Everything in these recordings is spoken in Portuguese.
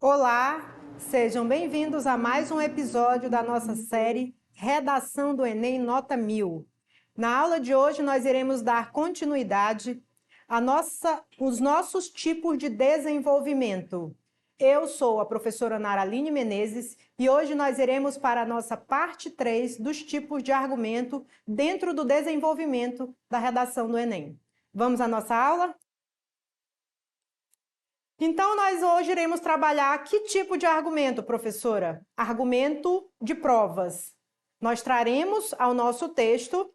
Olá, sejam bem-vindos a mais um episódio da nossa série Redação do Enem Nota 1000. Na aula de hoje nós iremos dar continuidade os nossos tipos de desenvolvimento. Eu sou a professora Naraline Menezes e hoje nós iremos para a nossa parte 3 dos tipos de argumento dentro do desenvolvimento da redação do Enem. Vamos à nossa aula? Então, nós hoje iremos trabalhar que tipo de argumento, professora? Argumento de provas. Nós traremos ao nosso texto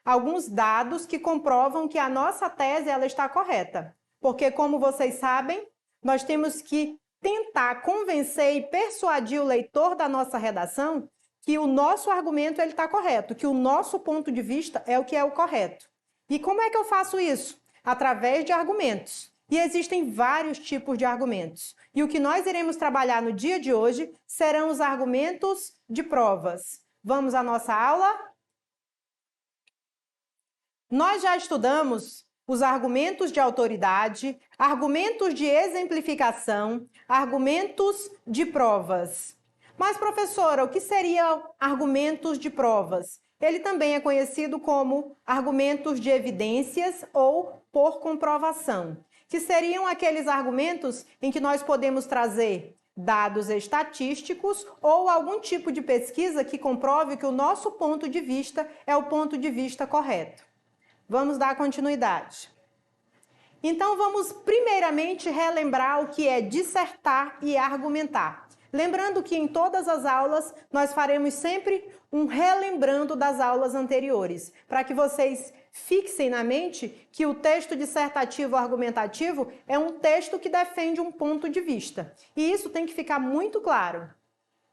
alguns dados que comprovam que a nossa tese ela está correta. Porque, como vocês sabem, nós temos que tentar convencer e persuadir o leitor da nossa redação que o nosso argumento ele está correto, que o nosso ponto de vista é o que é o correto. E como é que eu faço isso? Através de argumentos. E existem vários tipos de argumentos. E o que nós iremos trabalhar no dia de hoje serão os argumentos de provas. Vamos à nossa aula? Nós já estudamos os argumentos de autoridade, argumentos de exemplificação, argumentos de provas. Mas, professora, o que seriam argumentos de provas? Ele também é conhecido como argumentos de evidências ou por comprovação, que seriam aqueles argumentos em que nós podemos trazer dados estatísticos ou algum tipo de pesquisa que comprove que o nosso ponto de vista é o ponto de vista correto. Vamos dar continuidade. Então, vamos primeiramente relembrar o que é dissertar e argumentar. Lembrando que em todas as aulas nós faremos sempre um relembrando das aulas anteriores, para que vocês fixem na mente que o texto dissertativo argumentativo é um texto que defende um ponto de vista. E isso tem que ficar muito claro.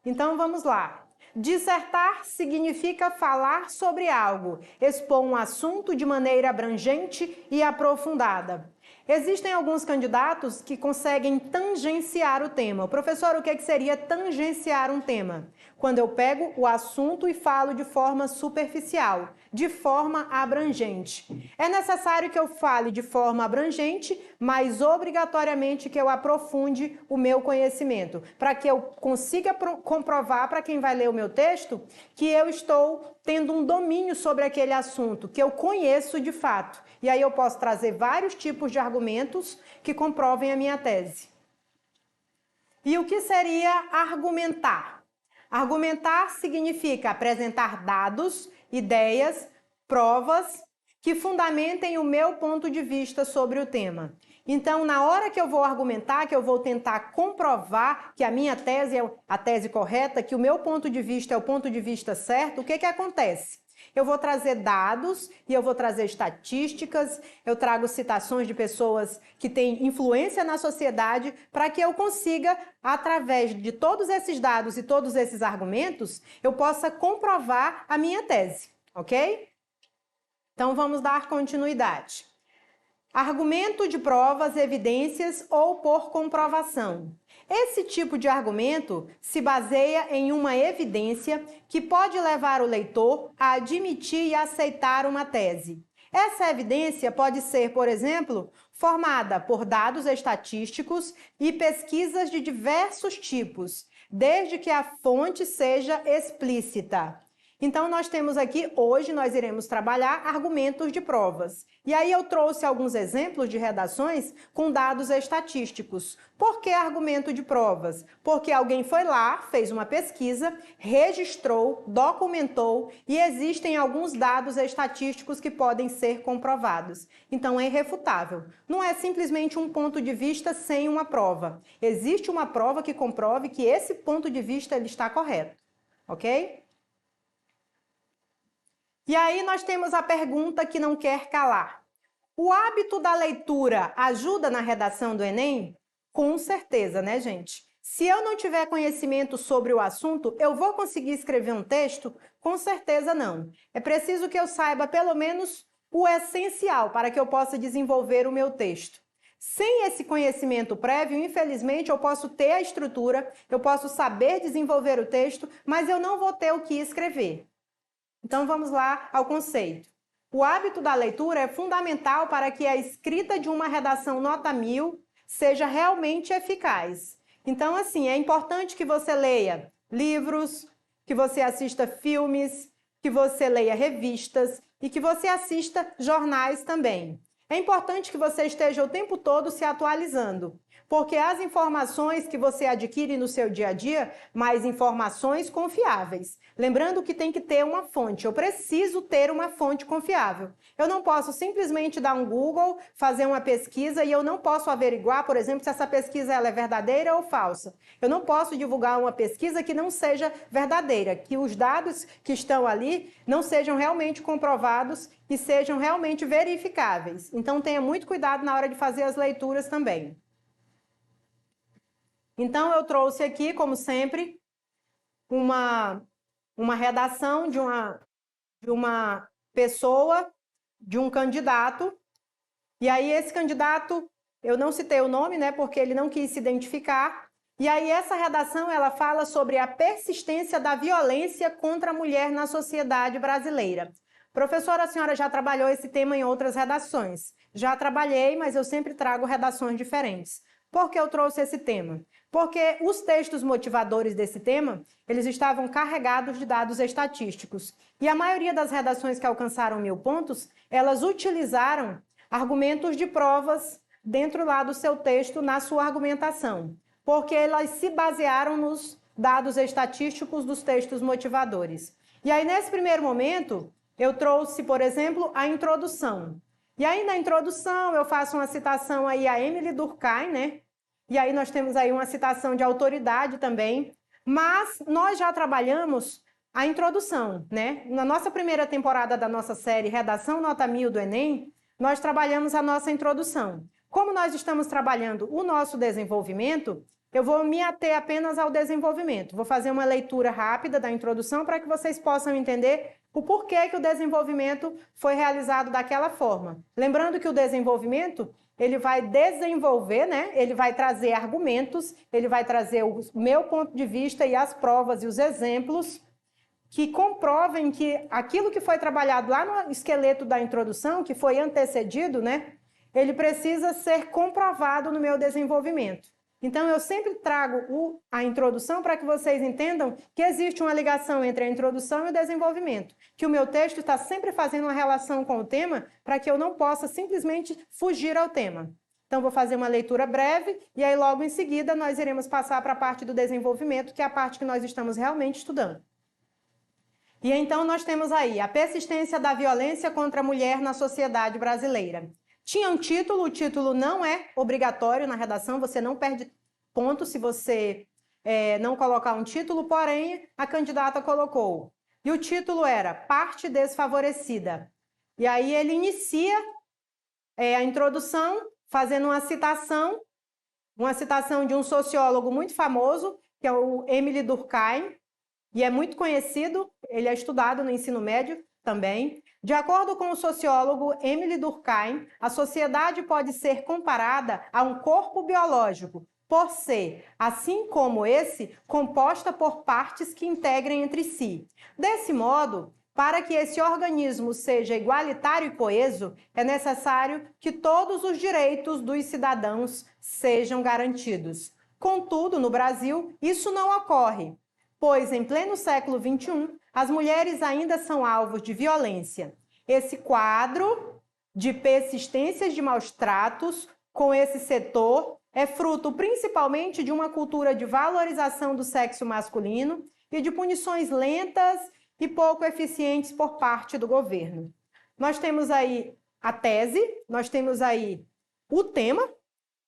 Então vamos lá. Dissertar significa falar sobre algo, expor um assunto de maneira abrangente e aprofundada. Existem alguns candidatos que conseguem tangenciar o tema. Professor, o que seria tangenciar um tema? Quando eu pego o assunto e falo de forma superficial, de forma abrangente. É necessário que eu fale de forma abrangente, mas obrigatoriamente que eu aprofunde o meu conhecimento, para que eu consiga comprovar para quem vai ler o meu texto que eu estou tendo um domínio sobre aquele assunto, que eu conheço de fato. E aí eu posso trazer vários tipos de argumentos que comprovem a minha tese. E o que seria argumentar? Argumentar significa apresentar dados, ideias, provas que fundamentem o meu ponto de vista sobre o tema. Então, na hora que eu vou argumentar, que eu vou tentar comprovar que a minha tese é a tese correta, que o meu ponto de vista é o ponto de vista certo, o que acontece? Eu vou trazer dados e eu vou trazer estatísticas, eu trago citações de pessoas que têm influência na sociedade para que eu consiga, através de todos esses dados e todos esses argumentos, eu possa comprovar a minha tese, ok? Então vamos dar continuidade. Argumento de provas, evidências ou por comprovação. Esse tipo de argumento se baseia em uma evidência que pode levar o leitor a admitir e aceitar uma tese. Essa evidência pode ser, por exemplo, formada por dados estatísticos e pesquisas de diversos tipos, desde que a fonte seja explícita. Então, nós temos aqui, hoje, nós iremos trabalhar argumentos de provas. E aí eu trouxe alguns exemplos de redações com dados estatísticos. Por que argumento de provas? Porque alguém foi lá, fez uma pesquisa, registrou, documentou e existem alguns dados estatísticos que podem ser comprovados. Então, é irrefutável. Não é simplesmente um ponto de vista sem uma prova. Existe uma prova que comprove que esse ponto de vista ele está correto. Ok? E aí nós temos a pergunta que não quer calar. O hábito da leitura ajuda na redação do Enem? Com certeza, né, gente? Se eu não tiver conhecimento sobre o assunto, eu vou conseguir escrever um texto? Com certeza não. É preciso que eu saiba pelo menos o essencial para que eu possa desenvolver o meu texto. Sem esse conhecimento prévio, infelizmente, eu posso ter a estrutura, eu posso saber desenvolver o texto, mas eu não vou ter o que escrever. Então, vamos lá ao conceito. O hábito da leitura é fundamental para que a escrita de uma redação nota 1000 seja realmente eficaz. Então, assim, é importante que você leia livros, que você assista filmes, que você leia revistas e que você assista jornais também. É importante que você esteja o tempo todo se atualizando, porque as informações que você adquire no seu dia a dia, mais informações confiáveis. Lembrando que tem que ter uma fonte, eu preciso ter uma fonte confiável. Eu não posso simplesmente dar um Google, fazer uma pesquisa e eu não posso averiguar, por exemplo, se essa pesquisa ela é verdadeira ou falsa. Eu não posso divulgar uma pesquisa que não seja verdadeira, que os dados que estão ali não sejam realmente comprovados e sejam realmente verificáveis. Então, tenha muito cuidado na hora de fazer as leituras também. Então, eu trouxe aqui, como sempre, uma redação de uma pessoa, de um candidato. E aí, esse candidato, eu não citei o nome, né, porque ele não quis se identificar. E aí, essa redação, ela fala sobre a persistência da violência contra a mulher na sociedade brasileira. Professora, a senhora já trabalhou esse tema em outras redações? Já trabalhei, mas eu sempre trago redações diferentes. Por que eu trouxe esse tema? Porque os textos motivadores desse tema, eles estavam carregados de dados estatísticos. E a maioria das redações que alcançaram 1000 pontos, elas utilizaram argumentos de provas dentro lá do seu texto, na sua argumentação, porque elas se basearam nos dados estatísticos dos textos motivadores. E aí, nesse primeiro momento, eu trouxe, por exemplo, a introdução. E aí, na introdução, eu faço uma citação aí a Emily Durkheim, né? E aí nós temos aí uma citação de autoridade também, mas nós já trabalhamos a introdução, né? Na nossa primeira temporada da nossa série Redação Nota 1000 do Enem, nós trabalhamos a nossa introdução. Como nós estamos trabalhando o nosso desenvolvimento, eu vou me ater apenas ao desenvolvimento. Vou fazer uma leitura rápida da introdução para que vocês possam entender o porquê que o desenvolvimento foi realizado daquela forma. Lembrando que o desenvolvimento, ele vai desenvolver, né? Ele vai trazer argumentos, ele vai trazer o meu ponto de vista e as provas e os exemplos que comprovem que aquilo que foi trabalhado lá no esqueleto da introdução, que foi antecedido, né? Ele precisa ser comprovado no meu desenvolvimento. Então, eu sempre trago a introdução para que vocês entendam que existe uma ligação entre a introdução e o desenvolvimento, que o meu texto está sempre fazendo uma relação com o tema para que eu não possa simplesmente fugir ao tema. Então, vou fazer uma leitura breve e aí, logo em seguida, nós iremos passar para a parte do desenvolvimento, que é a parte que nós estamos realmente estudando. E então, nós temos aí a persistência da violência contra a mulher na sociedade brasileira. Tinha um título, o título não é obrigatório na redação, você não perde ponto se você não colocar um título, porém a candidata colocou. E o título era Parte Desfavorecida. E aí ele inicia a introdução fazendo uma citação de um sociólogo muito famoso, que é o Emily Durkheim, e é muito conhecido, ele é estudado no ensino médio também. De acordo com o sociólogo Emily Durkheim, a sociedade pode ser comparada a um corpo biológico, por ser, assim como esse, composta por partes que integrem entre si. Desse modo, para que esse organismo seja igualitário e coeso, é necessário que todos os direitos dos cidadãos sejam garantidos. Contudo, no Brasil, isso não ocorre, pois em pleno século XXI, as mulheres ainda são alvos de violência. Esse quadro de persistências de maus tratos com esse setor é fruto principalmente de uma cultura de valorização do sexo masculino e de punições lentas e pouco eficientes por parte do governo. Nós temos aí a tese, nós temos aí o tema,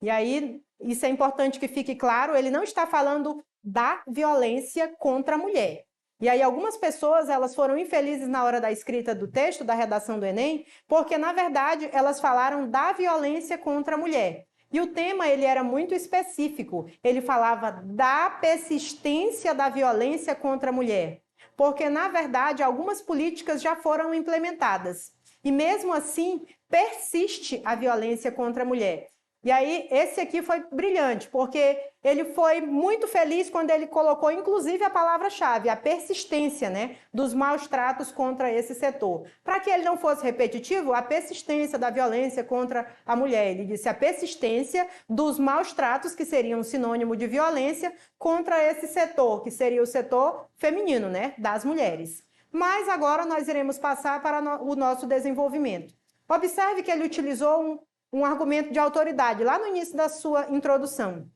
e aí isso é importante que fique claro, ele não está falando da violência contra a mulher. E aí algumas pessoas, elas foram infelizes na hora da escrita do texto, da redação do Enem, porque, na verdade, elas falaram da violência contra a mulher. E o tema, ele era muito específico. Ele falava da persistência da violência contra a mulher. Porque, na verdade, algumas políticas já foram implementadas. E, mesmo assim, persiste a violência contra a mulher. E aí, esse aqui foi brilhante, porque ele foi muito feliz quando ele colocou, inclusive, a palavra-chave, a persistência, né, dos maus tratos contra esse setor. Para que ele não fosse repetitivo, a persistência da violência contra a mulher. Ele disse a persistência dos maus tratos, que seriam um sinônimo de violência, contra esse setor, que seria o setor feminino, né, das mulheres. Mas agora nós iremos passar para o nosso desenvolvimento. Observe que ele utilizou um argumento de autoridade, lá no início da sua introdução.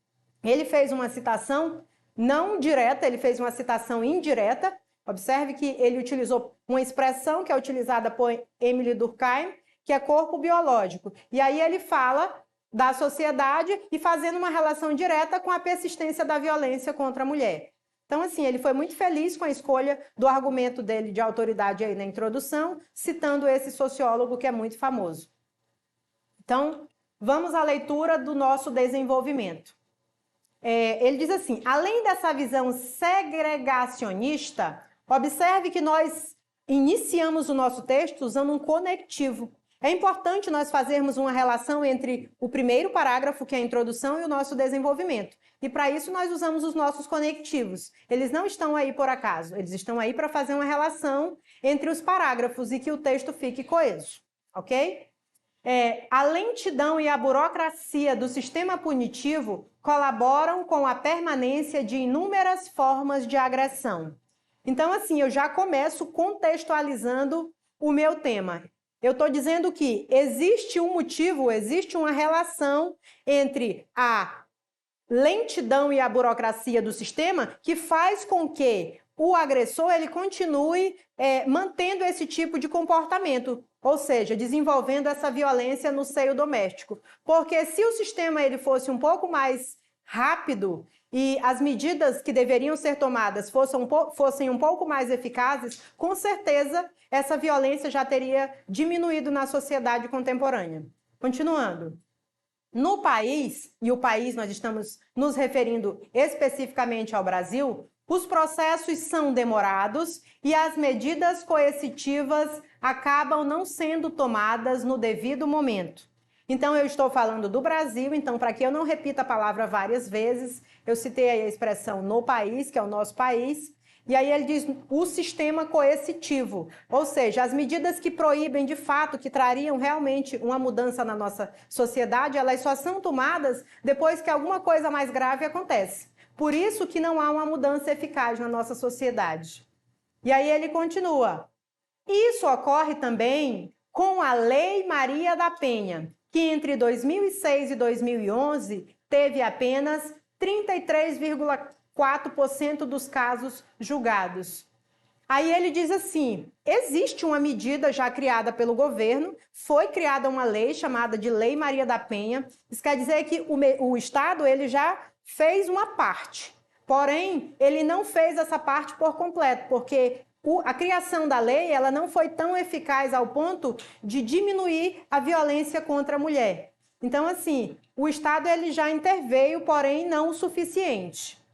Ele fez uma citação não direta, ele fez uma citação indireta. Observe que ele utilizou uma expressão que é utilizada por Emile Durkheim, que é corpo biológico. E aí ele fala da sociedade e fazendo uma relação direta com a persistência da violência contra a mulher. Então, assim, ele foi muito feliz com a escolha do argumento dele de autoridade aí na introdução, citando esse sociólogo que é muito famoso. Então, vamos à leitura do nosso desenvolvimento. Ele diz assim, além dessa visão segregacionista, observe que nós iniciamos o nosso texto usando um conectivo. É importante nós fazermos uma relação entre o primeiro parágrafo, que é a introdução, e o nosso desenvolvimento. E para isso nós usamos os nossos conectivos. Eles não estão aí por acaso, eles estão aí para fazer uma relação entre os parágrafos e que o texto fique coeso, ok? A lentidão e a burocracia do sistema punitivo colaboram com a permanência de inúmeras formas de agressão. Então, assim, eu já começo contextualizando o meu tema. Eu estou dizendo que existe um motivo, existe uma relação entre a lentidão e a burocracia do sistema que faz com que o agressor ele continue mantendo esse tipo de comportamento, ou seja, desenvolvendo essa violência no seio doméstico. Porque se o sistema ele fosse um pouco mais rápido e as medidas que deveriam ser tomadas fossem um pouco mais eficazes, com certeza essa violência já teria diminuído na sociedade contemporânea. Continuando. No país, e o país nós estamos nos referindo especificamente ao Brasil, os processos são demorados e as medidas coercitivas acabam não sendo tomadas no devido momento. Então, eu estou falando do Brasil, então, para que eu não repita a palavra várias vezes, eu citei aí a expressão no país, que é o nosso país, e aí ele diz o sistema coercitivo, ou seja, as medidas que proíbem de fato, que trariam realmente uma mudança na nossa sociedade, elas só são tomadas depois que alguma coisa mais grave acontece. Por isso que não há uma mudança eficaz na nossa sociedade. E aí ele continua. Isso ocorre também com a Lei Maria da Penha, que entre 2006 e 2011 teve apenas 33,4% dos casos julgados. Aí ele diz assim, existe uma medida já criada pelo governo, foi criada uma lei chamada de Lei Maria da Penha, isso quer dizer que o Estado ele já fez uma parte, porém ele não fez essa parte por completo, porque a criação da lei ela não foi tão eficaz ao ponto de diminuir a violência contra a mulher. Então, assim, o Estado ele já interveio, porém não o suficiente.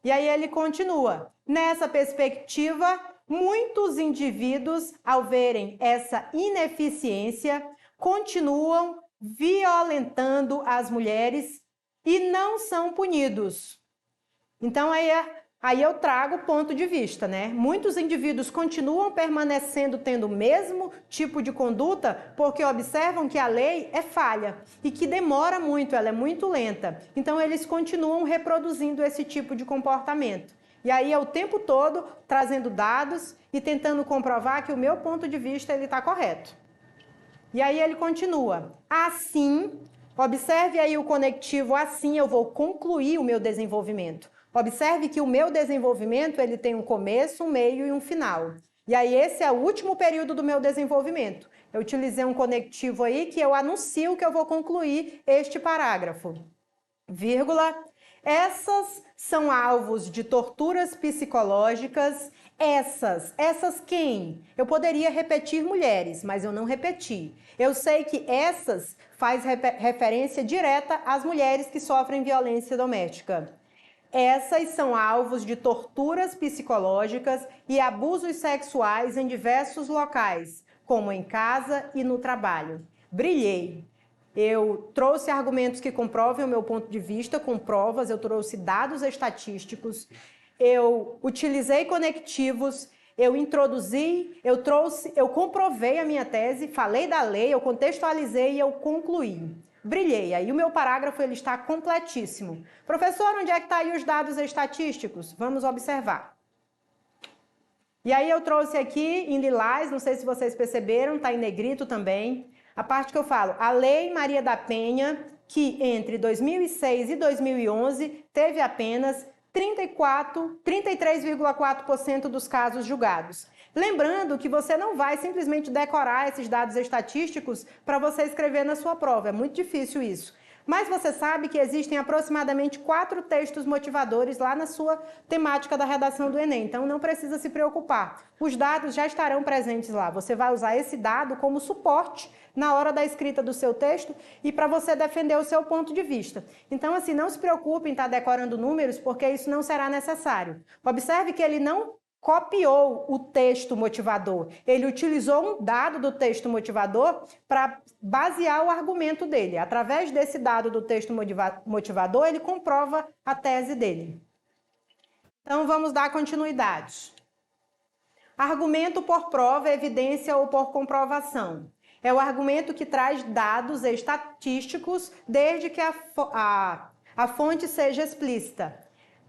E aí ele continua. Nessa perspectiva, muitos indivíduos, ao verem essa ineficiência, continuam violentando as mulheres e não são punidos. Então, aí eu trago o ponto de vista, né? Muitos indivíduos continuam permanecendo tendo o mesmo tipo de conduta porque observam que a lei é falha e que demora muito, ela é muito lenta. Então, eles continuam reproduzindo esse tipo de comportamento. E aí é o tempo todo trazendo dados e tentando comprovar que o meu ponto de vista ele está correto. E aí ele continua. Assim, observe aí o conectivo, assim eu vou concluir o meu desenvolvimento. Observe que o meu desenvolvimento ele tem um começo, um meio e um final. E aí esse é o último período do meu desenvolvimento. Eu utilizei um conectivo aí que eu anuncio que eu vou concluir este parágrafo. Vírgula. Essas são alvos de torturas psicológicas. Essas quem? Eu poderia repetir mulheres, mas eu não repeti. Eu sei que essas faz referência direta às mulheres que sofrem violência doméstica. Essas são alvos de torturas psicológicas e abusos sexuais em diversos locais, como em casa e no trabalho. Brilhei. eu trouxe argumentos que comprovem o meu ponto de vista, com provas, eu trouxe dados estatísticos, eu utilizei conectivos, eu introduzi, eu comprovei a minha tese, falei da lei, eu contextualizei e eu concluí. Brilhei. Aí o meu parágrafo ele está completíssimo. Professor, onde é que está aí os dados estatísticos? Vamos observar. E aí eu trouxe aqui em lilás, não sei se vocês perceberam, está em negrito também, a parte que eu falo, a Lei Maria da Penha, que entre 2006 e 2011 teve apenas 33,4% dos casos julgados. Lembrando que você não vai simplesmente decorar esses dados estatísticos para você escrever na sua prova, é muito difícil isso. Mas você sabe que existem aproximadamente 4 textos motivadores lá na sua temática da redação do Enem, então não precisa se preocupar. Os dados já estarão presentes lá, você vai usar esse dado como suporte na hora da escrita do seu texto e para você defender o seu ponto de vista. Então, assim, não se preocupe em estar decorando números, porque isso não será necessário. Observe que ele não copiou o texto motivador. Ele utilizou um dado do texto motivador para basear o argumento dele. Através desse dado do texto motivador, ele comprova a tese dele. Então, vamos dar continuidade. Argumento por prova, evidência ou por comprovação. É o argumento que traz dados estatísticos desde que a fonte seja explícita.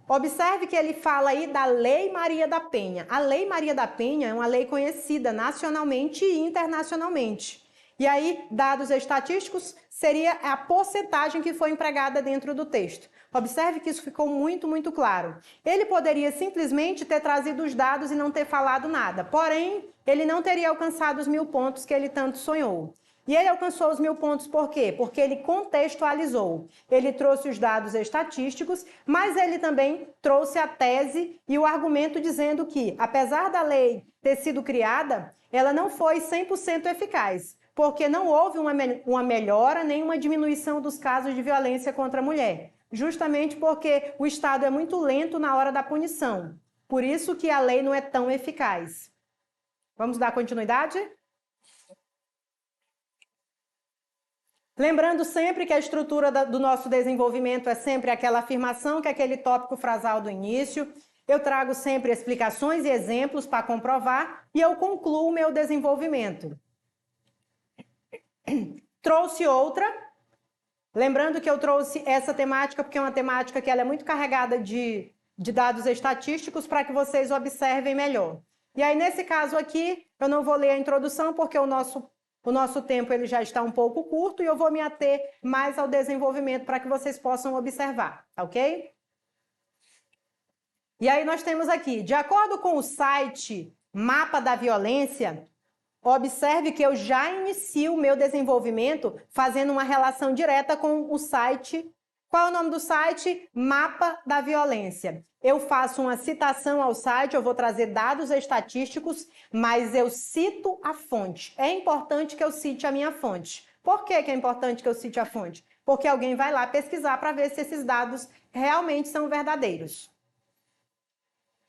Observe que ele fala aí da Lei Maria da Penha. A Lei Maria da Penha é uma lei conhecida nacionalmente e internacionalmente. E aí, dados estatísticos seria a porcentagem que foi empregada dentro do texto. Observe que isso ficou muito, muito claro. Ele poderia simplesmente ter trazido os dados e não ter falado nada. Porém, ele não teria alcançado os 1000 pontos que ele tanto sonhou. E ele alcançou os 1000 pontos por quê? Porque ele contextualizou. Ele trouxe os dados estatísticos, mas ele também trouxe a tese e o argumento dizendo que, apesar da lei ter sido criada, ela não foi 100% eficaz, porque não houve uma melhora nem uma diminuição dos casos de violência contra a mulher, justamente porque o Estado é muito lento na hora da punição. Por isso que a lei não é tão eficaz. Vamos dar continuidade? Lembrando sempre que a estrutura do nosso desenvolvimento é sempre aquela afirmação, que é aquele tópico frasal do início. Eu trago sempre explicações e exemplos para comprovar e eu concluo o meu desenvolvimento. Trouxe outra. Lembrando que eu trouxe essa temática porque é uma temática que ela é muito carregada de dados estatísticos para que vocês observem melhor. E aí, nesse caso aqui, eu não vou ler a introdução porque o nosso tempo ele já está um pouco curto e eu vou me ater mais ao desenvolvimento para que vocês possam observar, ok? E aí nós temos aqui, de acordo com o site Mapa da Violência, observe que eu já inicio o meu desenvolvimento fazendo uma relação direta com o site. Qual é o nome do site? Mapa da Violência. Eu faço uma citação ao site, eu vou trazer dados estatísticos, mas eu cito a fonte. É importante que eu cite a minha fonte. Por que é importante que eu cite a fonte? Porque alguém vai lá pesquisar para ver se esses dados realmente são verdadeiros.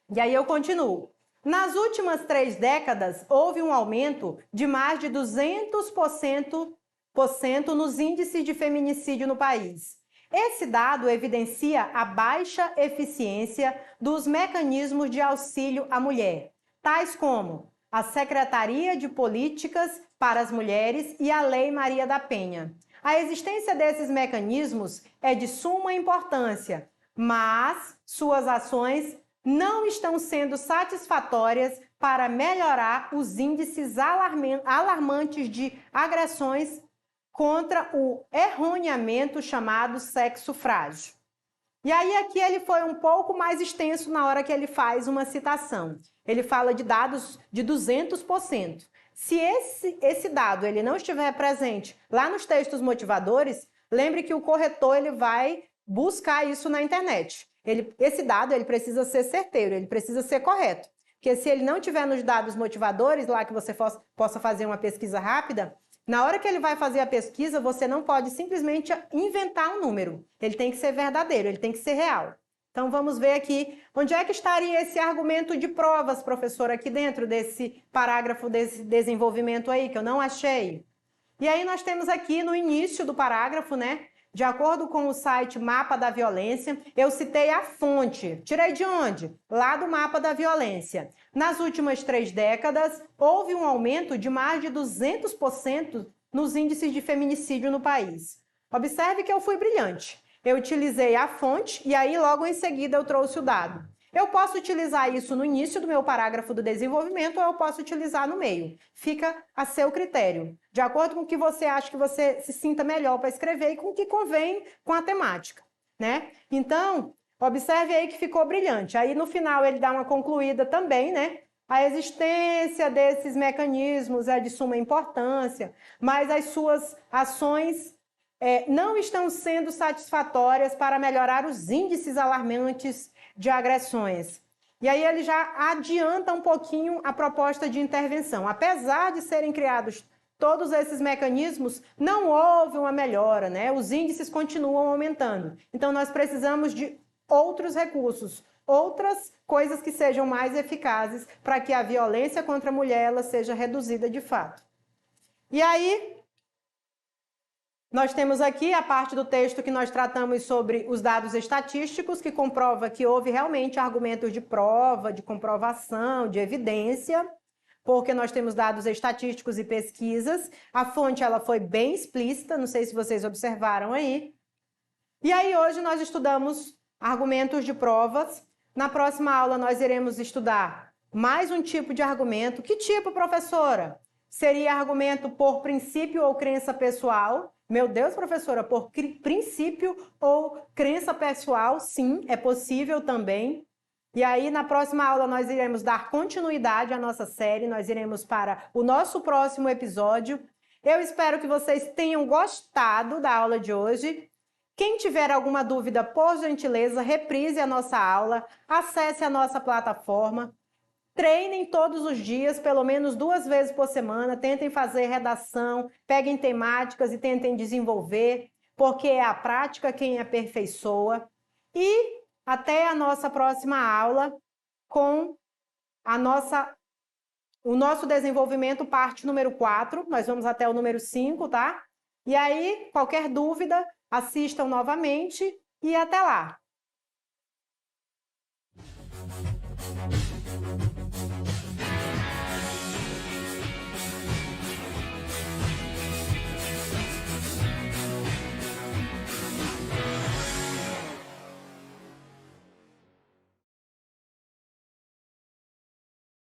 E aí eu continuo. Nas últimas 3 décadas, houve um aumento de mais de 200% nos índices de feminicídio no país. Esse dado evidencia a baixa eficiência dos mecanismos de auxílio à mulher, tais como a Secretaria de Políticas para as Mulheres e a Lei Maria da Penha. A existência desses mecanismos é de suma importância, mas suas ações não estão sendo satisfatórias para melhorar os índices alarmantes de agressões contra o erroneamente chamado sexo frágil. E aí aqui ele foi um pouco mais extenso na hora que ele faz uma citação. Ele fala de dados de 200%. Se esse dado ele não estiver presente lá nos textos motivadores, lembre que o corretor ele vai buscar isso na internet. Esse dado ele precisa ser certeiro, ele precisa ser correto. Porque se ele não tiver nos dados motivadores, lá que você possa fazer uma pesquisa rápida, na hora que ele vai fazer a pesquisa, você não pode simplesmente inventar um número. Ele tem que ser verdadeiro, ele tem que ser real. Então, vamos ver aqui, onde é que estaria esse argumento de provas, professor, aqui dentro desse parágrafo, desse desenvolvimento aí, que eu não achei. E aí nós temos aqui no início do parágrafo, né? De acordo com o site Mapa da Violência, eu citei a fonte. Tirei de onde? Lá do Mapa da Violência. Nas últimas 3 décadas, houve um aumento de mais de 200% nos índices de feminicídio no país. Observe que eu fui brilhante. Eu utilizei a fonte e aí logo em seguida eu trouxe o dado. Eu posso utilizar isso no início do meu parágrafo do desenvolvimento ou eu posso utilizar no meio. Fica a seu critério, de acordo com o que você acha que você se sinta melhor para escrever e com o que convém com a temática, né? Então, observe aí que ficou brilhante. Aí no final ele dá uma concluída também, né? A existência desses mecanismos é de suma importância, mas as suas ações não estão sendo satisfatórias para melhorar os índices alarmantes de agressões. E aí ele já adianta um pouquinho a proposta de intervenção. Apesar de serem criados todos esses mecanismos, não houve uma melhora, né? Os índices continuam aumentando. Então nós precisamos de outros recursos, outras coisas que sejam mais eficazes para que a violência contra a mulher ela seja reduzida de fato. E aí nós temos aqui a parte do texto que nós tratamos sobre os dados estatísticos, que comprova que houve realmente argumentos de prova, de comprovação, de evidência, porque nós temos dados estatísticos e pesquisas. A fonte ela foi bem explícita, não sei se vocês observaram aí. E aí hoje nós estudamos argumentos de provas. Na próxima aula nós iremos estudar mais um tipo de argumento. Que tipo, professora? Seria argumento por princípio ou crença pessoal? Meu Deus, professora, por princípio ou crença pessoal, sim, é possível também. E aí, na próxima aula, nós iremos dar continuidade à nossa série, nós iremos para o nosso próximo episódio. Eu espero que vocês tenham gostado da aula de hoje. Quem tiver alguma dúvida, por gentileza, reprise a nossa aula, acesse a nossa plataforma. Treinem todos os dias, pelo menos 2 vezes por semana, tentem fazer redação, peguem temáticas e tentem desenvolver, porque é a prática quem aperfeiçoa. E até a nossa próxima aula com o nosso desenvolvimento, parte número 4. Nós vamos até o número 5, tá? E aí, qualquer dúvida, assistam novamente e até lá!